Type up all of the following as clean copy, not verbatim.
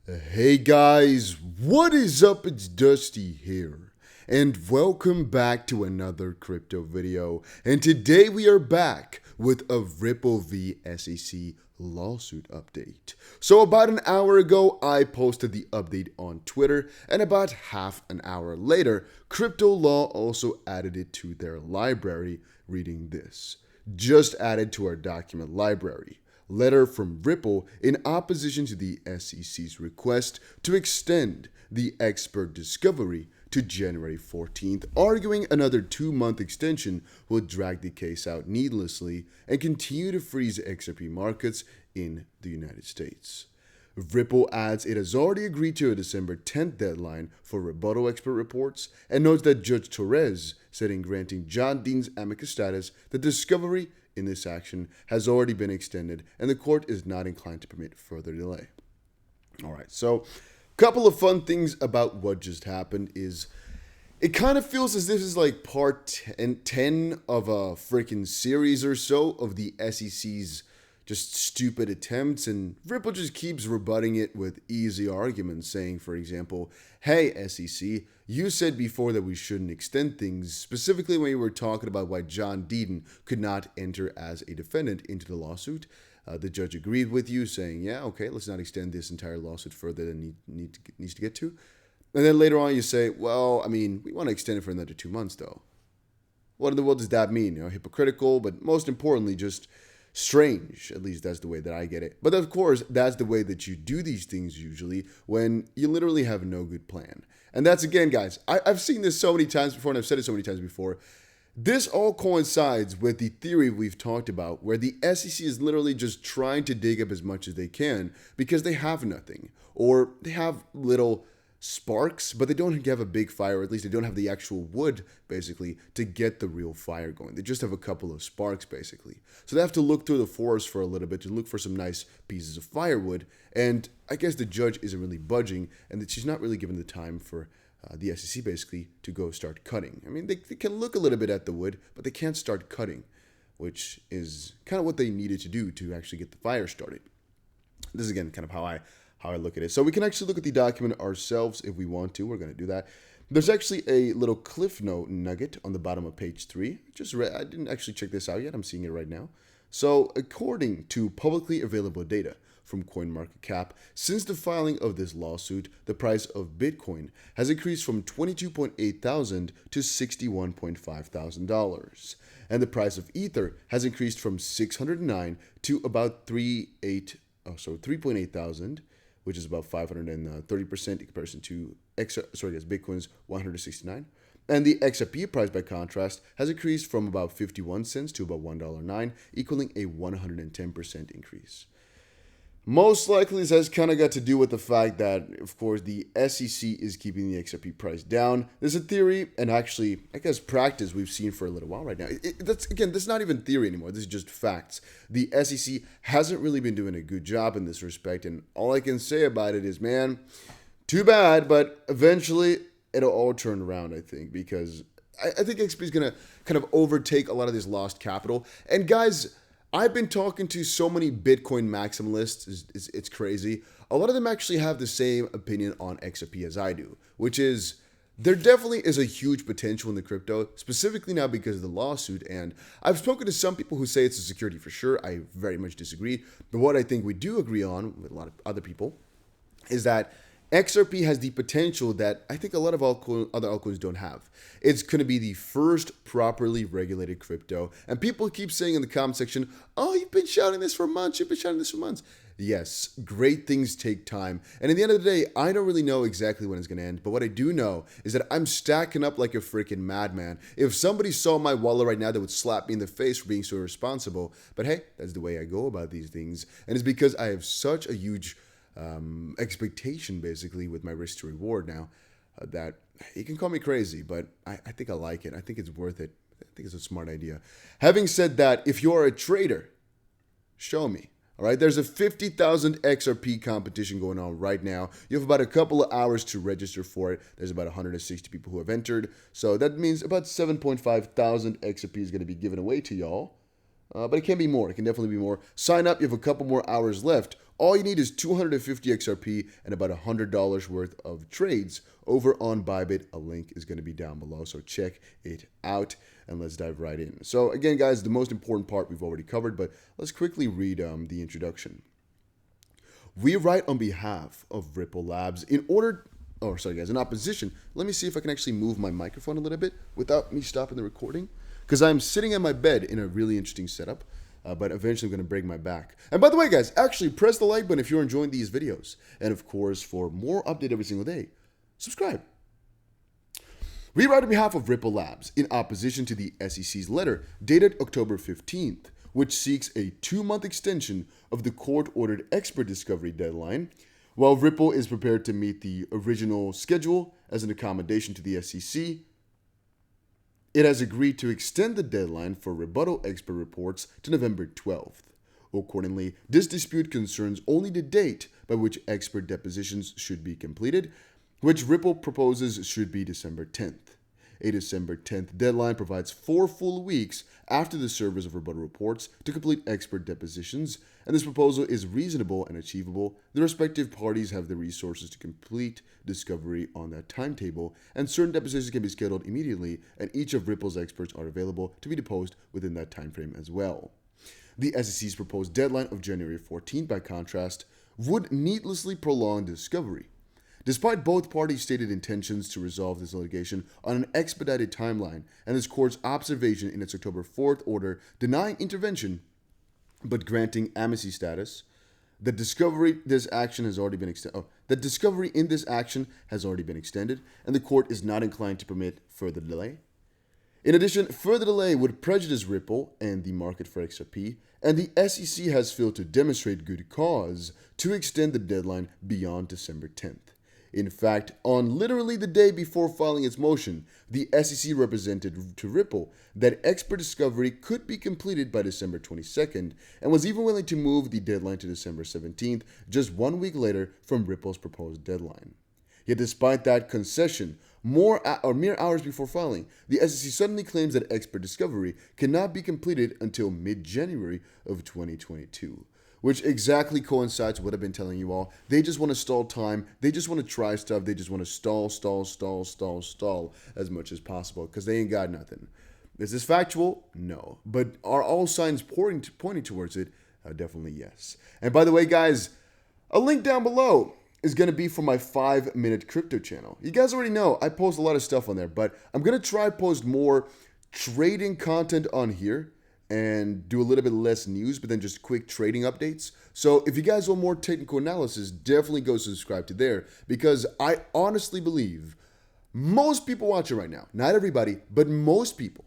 Hey guys, what is up? It's Dusty here, and welcome back to another crypto video. And today we are back with a Ripple v SEC lawsuit update. So about an hour ago, I posted the update on Twitter, and about half an hour later, Crypto Law also added it to their library, reading this. Just added to our document library. Letter from Ripple in opposition to the SEC's request to extend the expert discovery to January 14th, arguing another 2-month extension will drag the case out needlessly and continue to freeze XRP markets in the United States. Ripple adds it has already agreed to a December 10th deadline for rebuttal expert reports and notes that Judge Torres said in granting John Dean's amicus status that discovery in this action has already been extended and the court is not inclined to permit further delay. All right, so a couple of fun things about what just happened is it kind of feels as this is like part 10 of a freaking series or so of the SEC's just stupid attempts, and Ripple just keeps rebutting it with easy arguments, saying, for example, hey, SEC, you said before that we shouldn't extend things, specifically when you were talking about why John Deaton could not enter as a defendant into the lawsuit. The judge agreed with you, saying, yeah, okay, let's not extend this entire lawsuit further than needs to get to. And then later on you say, well, I mean, we want to extend it for another 2 months, though. What in the world does that mean? You know, hypocritical, but most importantly, just strange. At least that's the way that I get it. But of course, that's the way that you do these things usually when you literally have no good plan. And that's, again, guys, I've seen this so many times before, and I've said it so many times before. This all coincides with the theory we've talked about, where the SEC is literally just trying to dig up as much as they can because they have nothing, or they have little sparks, but they don't have a big fire, or at least they don't have the actual wood, basically, to get the real fire going. They just have a couple of sparks, basically. So they have to look through the forest for a little bit to look for some nice pieces of firewood, and I guess the judge isn't really budging, and that she's not really given the time for the SEC, basically, to go start cutting. I mean, they can look a little bit at the wood, but they can't start cutting, which is kind of what they needed to do to actually get the fire started. This is, again, kind of how I look at it. So we can actually look at the document ourselves if we want to. We're going to do that. There's actually a little cliff note nugget on the bottom of page 3. I didn't actually check this out yet. I'm seeing it right now. So according to publicly available data from CoinMarketCap, since the filing of this lawsuit, the price of Bitcoin has increased from $22,800 to $61,500. And the price of Ether has increased from $609 to about $3.8,000, which is about 530% in comparison to Bitcoin's 169. And the XRP price, by contrast, has increased from about 51 cents to about $1.09, equaling a 110% increase. Most likely, this has kind of got to do with the fact that, of course, the SEC is keeping the XRP price down. There's a theory, and actually, I guess, practice we've seen for a little while right now. That's not even theory anymore. This is just facts. The SEC hasn't really been doing a good job in this respect, and all I can say about it is, man, too bad, but eventually it'll all turn around, I think, because I think XRP is going to kind of overtake a lot of this lost capital. And guys, I've been talking to so many Bitcoin maximalists, it's crazy. A lot of them actually have the same opinion on XRP as I do, which is there definitely is a huge potential in the crypto, specifically now because of the lawsuit. And I've spoken to some people who say it's a security for sure. I very much disagree. But what I think we do agree on with a lot of other people is that XRP has the potential that I think a lot of other altcoins don't have. It's going to be the first properly regulated crypto. And people keep saying in the comment section, oh, you've been shouting this for months. Yes, great things take time. And at the end of the day, I don't really know exactly when it's going to end. But what I do know is that I'm stacking up like a freaking madman. If somebody saw my wallet right now, they would slap me in the face for being so irresponsible. But hey, that's the way I go about these things. And it's because I have such a huge expectation, basically, with my risk to reward now, that you can call me crazy, but I think I like it. I think it's worth it. I think it's a smart idea. Having said that, if you're a trader, show me. All right, there's a 50,000 XRP competition going on right now. You have about a couple of hours to register for it. There's about 160 people who have entered. So that means about 7,500 XRP is going to be given away to y'all. But it can be more. It can definitely be more. Sign up. You have a couple more hours left. All you need is 250 XRP and about $100 worth of trades over on Bybit. A link is going to be down below, so check it out and let's dive right in. So again, guys, the most important part we've already covered, but let's quickly read the introduction. We write on behalf of Ripple Labs in opposition. Let me see if I can actually move my microphone a little bit without me stopping the recording, because I'm sitting in my bed in a really interesting setup. But eventually I'm going to break my back. And by the way, guys, actually press the like button if you're enjoying these videos. And of course, for more update every single day, subscribe. We write on behalf of Ripple Labs in opposition to the SEC's letter dated October 15th, which seeks a 2-month extension of the court-ordered expert discovery deadline. While Ripple is prepared to meet the original schedule as an accommodation to the SEC, it has agreed to extend the deadline for rebuttal expert reports to November 12th. Accordingly, this dispute concerns only the date by which expert depositions should be completed, which Ripple proposes should be December 10th. A December 10th deadline provides 4 full weeks after the service of rebuttal reports to complete expert depositions, and this proposal is reasonable and achievable. The respective parties have the resources to complete discovery on that timetable, and certain depositions can be scheduled immediately, and each of Ripple's experts are available to be deposed within that time frame as well. The SEC's proposed deadline of January 14th, by contrast, would needlessly prolong discovery. Despite both parties' stated intentions to resolve this litigation on an expedited timeline and this court's observation in its October 4th order denying intervention but granting amnesty status, the discovery in this action has already been extended, and the court is not inclined to permit further delay. In addition, further delay would prejudice Ripple and the market for XRP, and the SEC has failed to demonstrate good cause to extend the deadline beyond December 10th. In fact, on literally the day before filing its motion, the SEC represented to Ripple that expert discovery could be completed by December 22nd and was even willing to move the deadline to December 17th, just 1 week later from Ripple's proposed deadline. Yet despite that concession, mere hours before filing, the SEC suddenly claims that expert discovery cannot be completed until mid-January of 2022. Which exactly coincides with what I've been telling you all. They just want to stall time. They just want to try stuff. They just want to stall as much as possible because they ain't got nothing. Is this factual? No. But are all signs pointing towards it? Definitely yes. And by the way, guys, a link down below is going to be for my 5-minute crypto channel. You guys already know I post a lot of stuff on there, but I'm going to try post more trading content on here and do a little bit less news, but then just quick trading updates. So if you guys want more technical analysis, definitely go subscribe to there, because I honestly believe most people watching right now, not everybody, but most people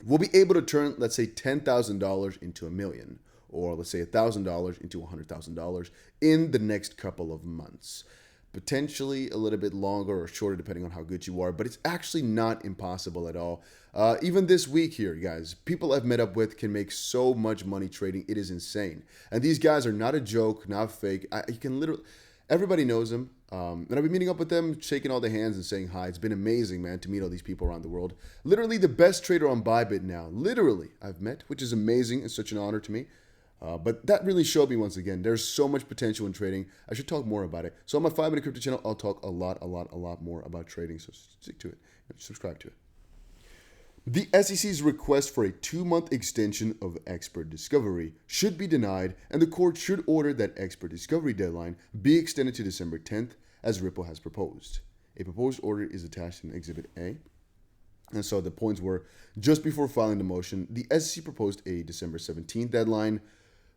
will be able to turn, let's say, $10,000 into $1 million, or let's say $1,000 into $100,000 in the next couple of months. Potentially a little bit longer or shorter depending on how good you are, but it's actually not impossible at all. Even this week here, guys, people I've met up with can make so much money trading. It is insane. And these guys are not a joke, not fake. You can literally, everybody knows them. And I've been meeting up with them, shaking all the hands and saying hi. It's been amazing, man, to meet all these people around the world. Literally the best trader on Bybit now, literally, I've met, which is amazing and such an honor to me. But that really showed me once again, there's so much potential in trading. I should talk more about it. So on my 5-minute crypto channel, I'll talk a lot more about trading. So stick to it. Subscribe to it. The SEC's request for a 2-month extension of expert discovery should be denied, and the court should order that expert discovery deadline be extended to December 10th, as Ripple has proposed. A proposed order is attached in Exhibit A. And so the points were, just before filing the motion, the SEC proposed a December 17th deadline.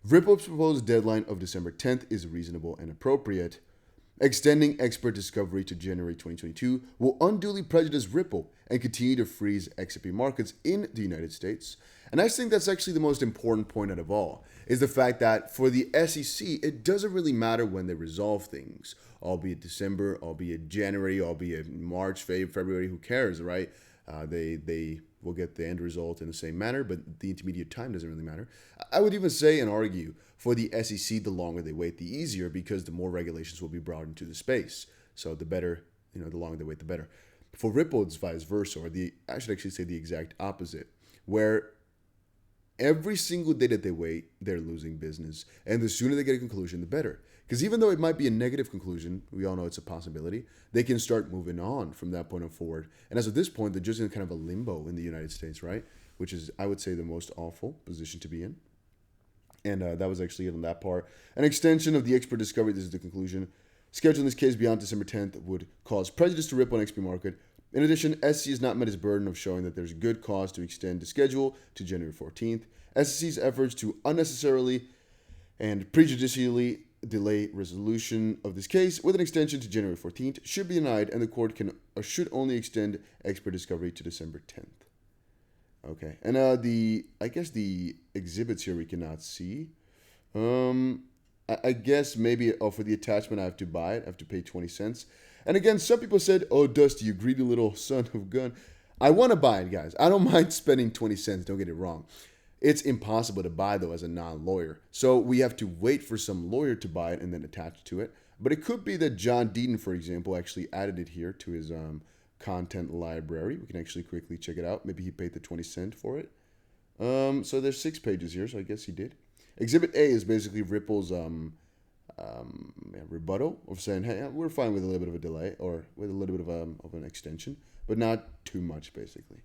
Ripple's proposed deadline of December 10th is reasonable and appropriate. Extending expert discovery to January 2022 will unduly prejudice Ripple and continue to freeze XRP markets in the United States. And I think that's actually the most important point out of all, is the fact that for the SEC, it doesn't really matter when they resolve things, albeit December, albeit January, albeit March, February, who cares, right? They will get the end result in the same manner, but the intermediate time doesn't really matter. I would even say and argue for the SEC, the longer they wait, the easier, because the more regulations will be brought into the space. So the better, the longer they wait, the better. For Ripple, it's vice versa, or I should actually say the exact opposite, where every single day that they wait, they're losing business. And the sooner they get a conclusion, the better. Because even though it might be a negative conclusion, we all know it's a possibility, they can start moving on from that point on forward. And as of this point, they're just in kind of a limbo in the United States, right? Which is, I would say, the most awful position to be in. And that was actually it on that part. An extension of the expert discovery, this is the conclusion. Scheduling this case beyond December 10th would cause prejudice to Ripple and XP market. In addition, SEC has not met its burden of showing that there's good cause to extend the schedule to January 14th. SEC's efforts to unnecessarily and prejudicially delay resolution of this case with an extension to January 14th should be denied, and the court can should only extend expert discovery to December 10th. Okay, and I guess the exhibits here we cannot see. I guess maybe for the attachment I have to buy it. I have to pay 20 cents. And again, some people said, "Oh, Dusty, you greedy little son of a gun." I want to buy it, guys. I don't mind spending 20 cents. Don't get it wrong. It's impossible to buy, though, as a non-lawyer. So we have to wait for some lawyer to buy it and then attach to it. But it could be that John Deaton, for example, actually added it here to his content library. We can actually quickly check it out. Maybe he paid the 20 cents for it. So there's 6 pages here, so I guess he did. Exhibit A is basically Ripple's rebuttal of saying, hey, we're fine with a little bit of a delay or with a little bit of an extension, but not too much, basically.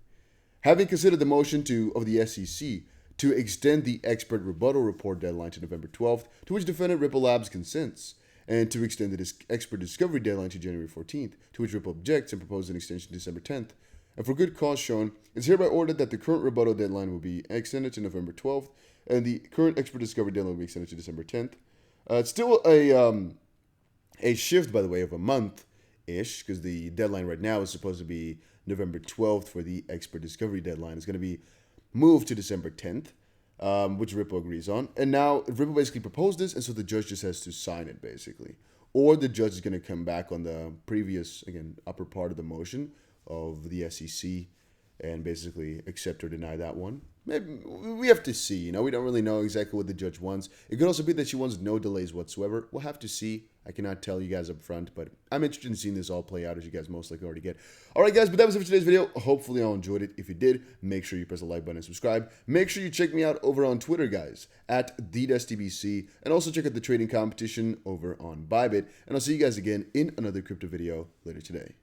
Having considered the motion of the SEC to extend the expert rebuttal report deadline to November 12th, to which defendant Ripple Labs consents, and to extend the expert discovery deadline to January 14th, to which Ripple objects and proposes an extension to December 10th, and for good cause shown, it's hereby ordered that the current rebuttal deadline will be extended to November 12th, and the current expert discovery deadline will be extended to December 10th. It's still a shift, by the way, of a month-ish, because the deadline right now is supposed to be November 12th for the expert discovery deadline. It's going to be moved to December 10th, which Ripple agrees on. And now Ripple basically proposed this, and so the judge just has to sign it, basically. Or the judge is going to come back on the previous, again, upper part of the motion of the SEC and basically accept or deny that one. Maybe we have to see. You know, we don't really know exactly what the judge wants. It could also be that she wants no delays whatsoever. We'll have to see. I cannot tell you guys up front, but I'm interested in seeing this all play out, as you guys most likely already get. All right, guys, but that was it for today's video. Hopefully, y'all enjoyed it. If you did, make sure you press the like button and subscribe. Make sure you check me out over on Twitter, guys, at TheDustyBC, and also check out the trading competition over on Bybit. And I'll see you guys again in another crypto video later today.